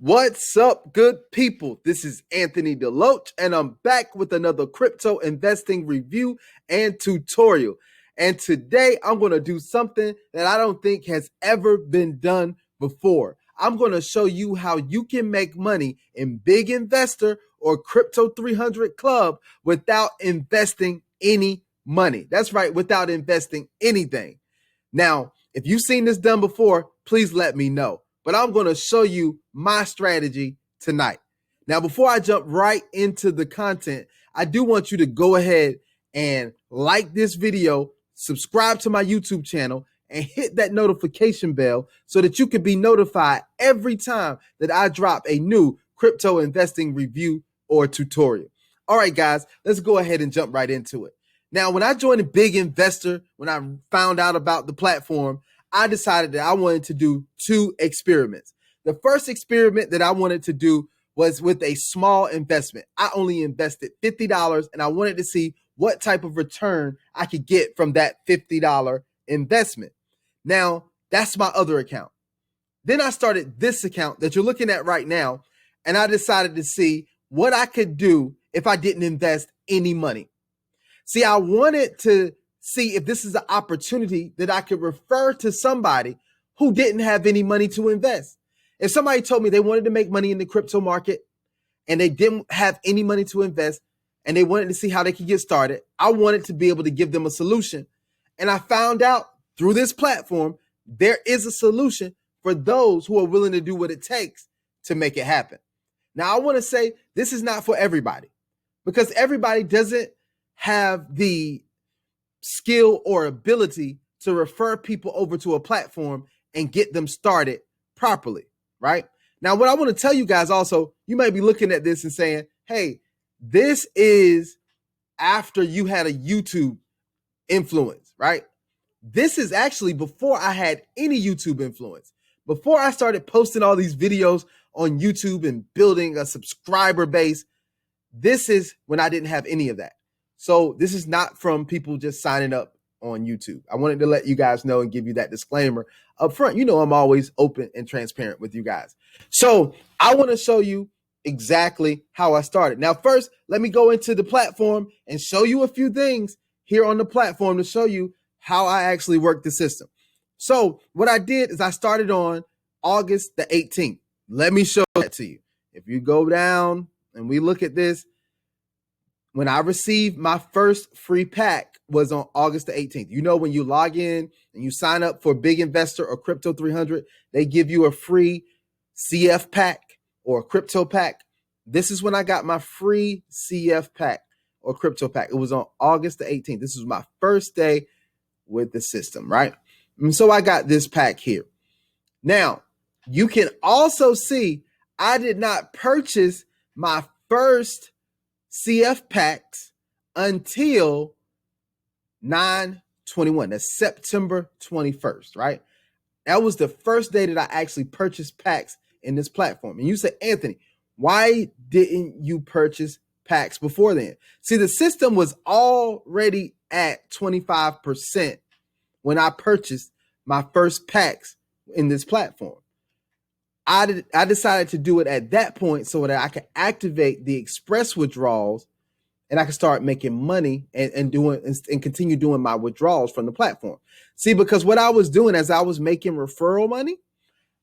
What's up, good people? This is Anthony Deloach, and I'm back with another crypto investing review and tutorial. And today I'm going to do something that I don't think has ever been done before. I'm going to show you how you can make money in Big Investor or Crypto300 Club without investing any money. That's right, without investing anything. Now, if you've seen this done before, please let me know. But I'm going to show you my strategy tonight. Now, before I jump right into the content, I do want you to go ahead and like this video, subscribe to my YouTube channel, and hit that notification bell so that you can be notified every time that I drop a new crypto investing review or tutorial. All right, guys, let's go ahead and jump right into it. Now, when I joined a Big Investor, when I found out about the platform, I decided that I wanted to do two experiments. The first experiment that I wanted to do was with a small investment. I only invested $50 and I wanted to see what type of return I could get from that $50 investment. Now, that's my other account. Then I started this account that you're looking at right now, and I decided to see what I could do if I didn't invest any money. See, I wanted to see if this is an opportunity that I could refer to somebody who didn't have any money to invest. If somebody told me they wanted to make money in the crypto market and they didn't have any money to invest and they wanted to see how they could get started, I wanted to be able to give them a solution. And I found out through this platform, there is a solution for those who are willing to do what it takes to make it happen. Now, I want to say this is not for everybody because everybody doesn't have the skill or ability to refer people over to a platform and get them started properly, right? Now, what I want to tell you guys also, you might be looking at this and saying, hey, this is after you had a YouTube influence, right? This is actually before I had any YouTube influence. Before I started posting all these videos on YouTube and building a subscriber base, this is when I didn't have any of that. So this is not from people just signing up on YouTube. I wanted to let you guys know and give you that disclaimer up front. You know, I'm always open and transparent with you guys. So I want to show you exactly how I started. Now, first, let me go into the platform and show you a few things here on the platform to show you how I actually work the system. So what I did is I started on August the 18th. Let me show that to you. If you go down and we look at this, when I received my first free pack was on August the 18th. You know, when you log in and you sign up for Big Investor or Crypto300, they give you a free CF pack or a crypto pack. This is when I got my free CF pack or crypto pack. It was on August the 18th. This was my first day with the system, right? And so I got this pack here. Now, you can also see I did not purchase my first CF packs until 9/21. That's September 21st, right? That was the first day that I actually purchased packs in this platform. And you say, Anthony, why didn't you purchase packs before then? See, the system was already at 25% when I purchased my first packs in this platform. I decided to do it at that point so that I could activate the express withdrawals and I could start making money and continue doing my withdrawals from the platform. See, because what I was doing as I was making referral money,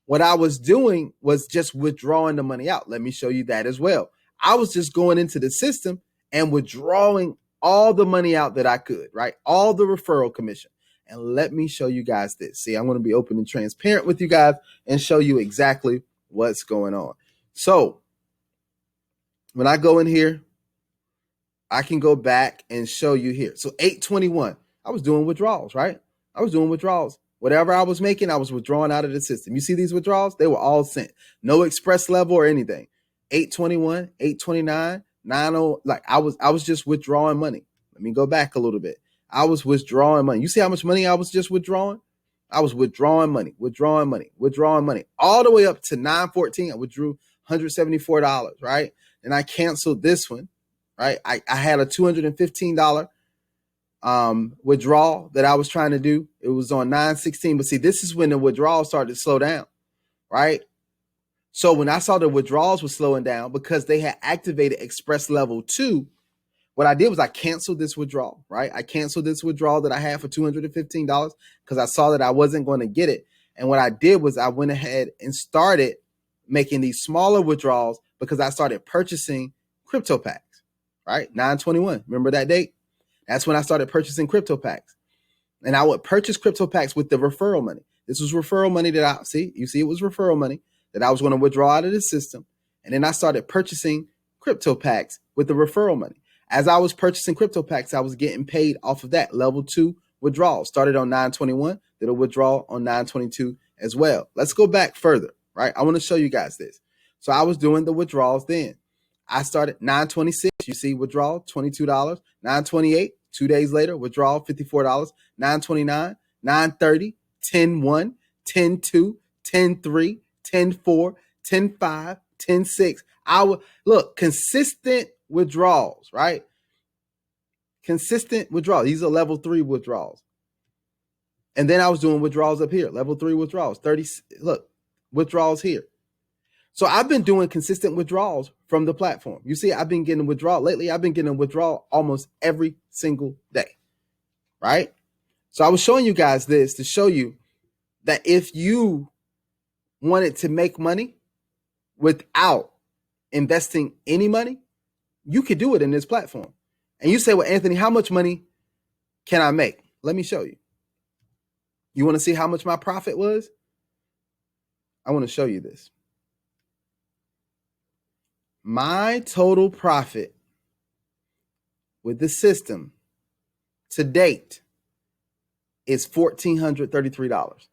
what I was doing was just withdrawing the money out. Let me show you that as well. I was just going into the system and withdrawing all the money out that I could, right? All the referral commission. And let me show you guys this. See, I'm going to be open and transparent with you guys and show you exactly what's going on. So when I go in here, I can go back and show you here. So 8/21, I was doing withdrawals, right? I was doing withdrawals. Whatever I was making, I was withdrawing out of the system. You see these withdrawals? They were all sent. No express level or anything. 8/21, 8/29, 9/0, like I was just withdrawing money. Let me go back a little bit. I was withdrawing money. You see how much money I was just withdrawing? I was withdrawing money, withdrawing money, withdrawing money, all the way up to 9/14. I withdrew $174, right? And I canceled this one, right? I had a $215 withdrawal that I was trying to do. It was on 9/16. But see, this is when the withdrawal started to slow down, right? So when I saw the withdrawals were slowing down because they had activated Express Level 2, what I did was I canceled this withdrawal, right? I canceled this withdrawal that I had for $215 because I saw that I wasn't going to get it. And what I did was I went ahead and started making these smaller withdrawals because I started purchasing crypto packs, right? 9/21. Remember that date? That's when I started purchasing crypto packs. And I would purchase crypto packs with the referral money. This was referral money that it was referral money that I was going to withdraw out of the system. And then I started purchasing crypto packs with the referral money. As I was purchasing crypto packs, I was getting paid off of that level 2 withdrawal. Started on 9/21, did a withdrawal on 9/22 as well. Let's go back further, right? I want to show you guys this. So I was doing the withdrawals then. I started 9/26, you see withdrawal, $22, 9/28, 2 days later, withdrawal, $54, 9/29, 9/30, 10/1, 10/2, 10/3, 10/4, 10/5, 10/6. Look, consistent withdrawals, right? Consistent withdrawals. These are level 3 withdrawals. And then I was doing withdrawals up here, level 3 withdrawals, 30, look, withdrawals here. So I've been doing consistent withdrawals from the platform. You see, I've been getting withdrawal lately. I've been getting withdrawal almost every single day, right? So I was showing you guys this to show you that if you wanted to make money without investing any money, you could do it in this platform. And you say, well, Anthony, how much money can I make? Let me show you. You want to see how much my profit was? I want to show you this. My total profit with the system to date is $1,433.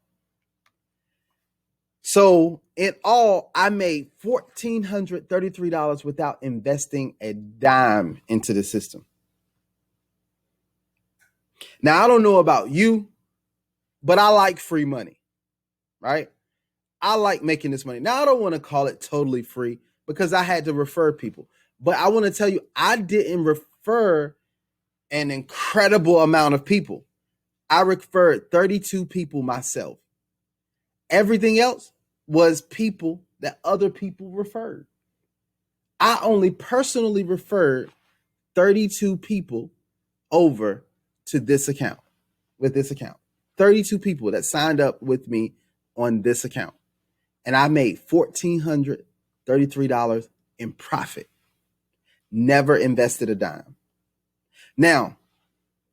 So in all, I made $1,433 without investing a dime into the system. Now, I don't know about you, but I like free money, right? I like making this money. Now, I don't want to call it totally free because I had to refer people. But I want to tell you, I didn't refer an incredible amount of people. I referred 32 people myself. Everything else was people that other people referred. I only personally referred 32 people over to this account, with this account. 32 people that signed up with me on this account. And I made $1,433 in profit. Never invested a dime. Now,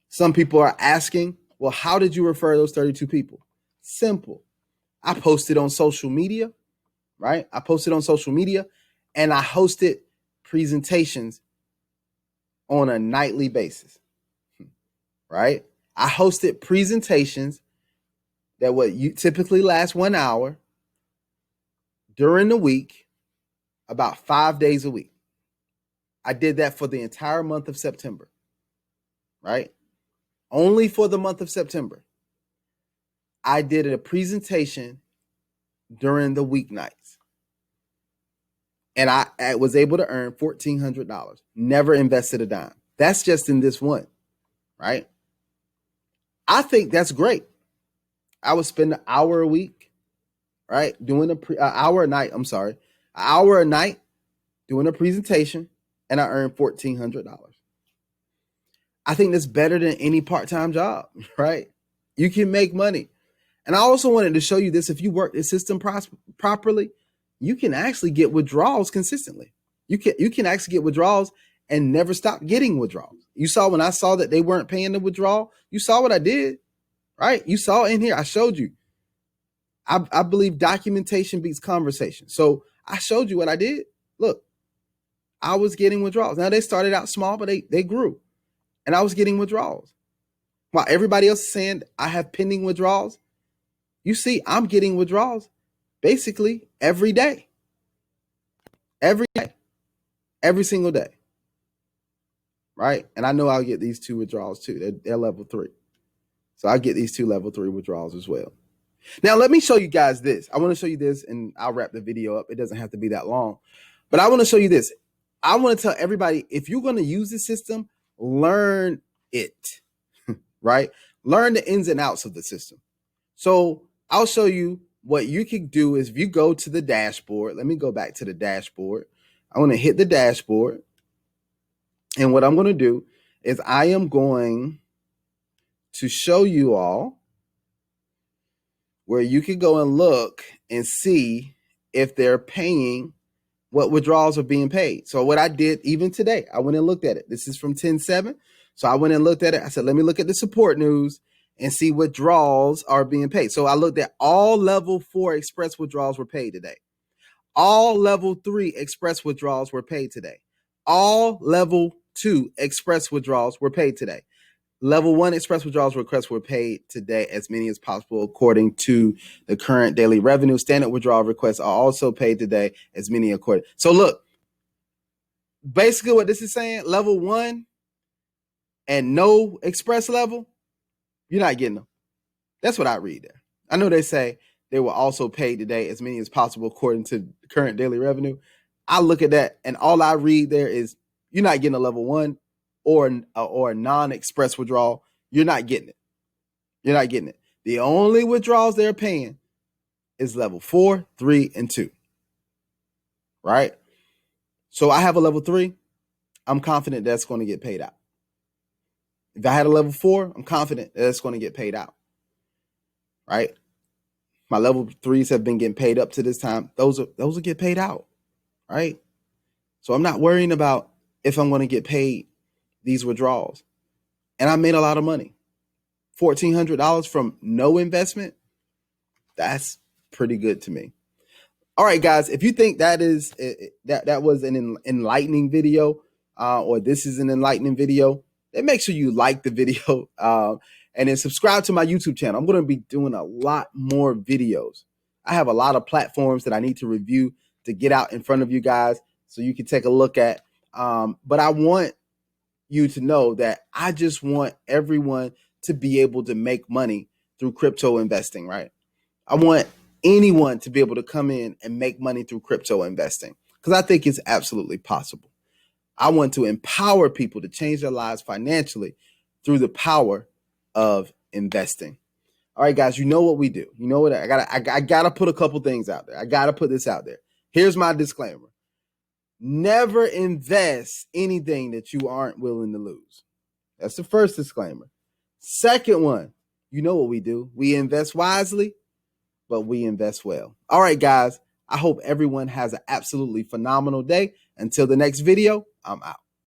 some people are asking, well, how did you refer those 32 people? Simple. I posted on social media, right? I posted on social media and I hosted presentations on a nightly basis, right? I hosted presentations that would typically last 1 hour during the week, about 5 days a week. I did that for the entire month of September, right? Only for the month of September. I did a presentation during the weeknights. And I was able to earn $1,400. Never invested a dime. That's just in this one, right? I think that's great. I would spend an hour a week, right? Doing an hour a night doing a presentation, and I earned $1,400. I think that's better than any part-time job, right? You can make money. And I also wanted to show you this. If you work the system properly, you can actually get withdrawals consistently. You can actually get withdrawals and never stop getting withdrawals. You saw when I saw that they weren't paying the withdrawal, you saw what I did, right? You saw in here, I showed you. I believe documentation beats conversation. So I showed you what I did. Look, I was getting withdrawals. Now they started out small, but they grew. And I was getting withdrawals. While everybody else is saying I have pending withdrawals, you see, I'm getting withdrawals basically every day. Every day. Every single day. Right? And I know I'll get these 2 withdrawals too. They're level 3. So I'll get these 2 level 3 withdrawals as well. Now, let me show you guys this. I want to show you this and I'll wrap the video up. It doesn't have to be that long. But I want to show you this. I want to tell everybody, if you're going to use the system, learn it, right? Learn the ins and outs of the system. So I'll show you what you can do is if you go to the dashboard, let me go back to the dashboard. I want to hit the dashboard. And what I'm going to do is I am going to show you all where you can go and look and see if they're paying what withdrawals are being paid. So what I did even today, I went and looked at it. This is from 10/7. So I went and looked at it. I said, let me look at the support news and see what withdrawals are being paid. So I looked at all level 4 express withdrawals were paid today. All level 3 express withdrawals were paid today. All level 2 express withdrawals were paid today. Level 1 express withdrawals requests were paid today, as many as possible, according to the current daily revenue. Standard withdrawal requests are also paid today, as many according. So look, basically what this is saying, level 1 and no express level, you're not getting them. That's what I read there. I know they say they were also paid today, as many as possible, according to the current daily revenue. I look at that, and all I read there is you're not getting a level 1 or a non-express withdrawal. You're not getting it. You're not getting it. The only withdrawals they're paying is level 4, 3, and 2. Right? So I have a level 3. I'm confident that's going to get paid out. If I had a level 4, I'm confident that's going to get paid out. Right? My level 3s have been getting paid up to this time. Those will get paid out. Right? So I'm not worrying about if I'm going to get paid these withdrawals. And I made a lot of money. $1,400 from no investment. That's pretty good to me. All right, guys, if you think that was an enlightening video, or this is an enlightening video, then make sure you like the video and then subscribe to my YouTube channel. I'm going to be doing a lot more videos. I have a lot of platforms that I need to review to get out in front of you guys so you can take a look at. But I want you to know that I just want everyone to be able to make money through crypto investing, right? I want anyone to be able to come in and make money through crypto investing because I think it's absolutely possible. I want to empower people to change their lives financially through the power of investing. All right, guys, you know what we do. You know what I gotta put a couple things out there. I gotta put this out there. Here's my disclaimer. Never invest anything that you aren't willing to lose. That's the first disclaimer. Second one, you know what we do. We invest wisely, but we invest well. All right, guys, I hope everyone has an absolutely phenomenal day. Until the next video, I'm out.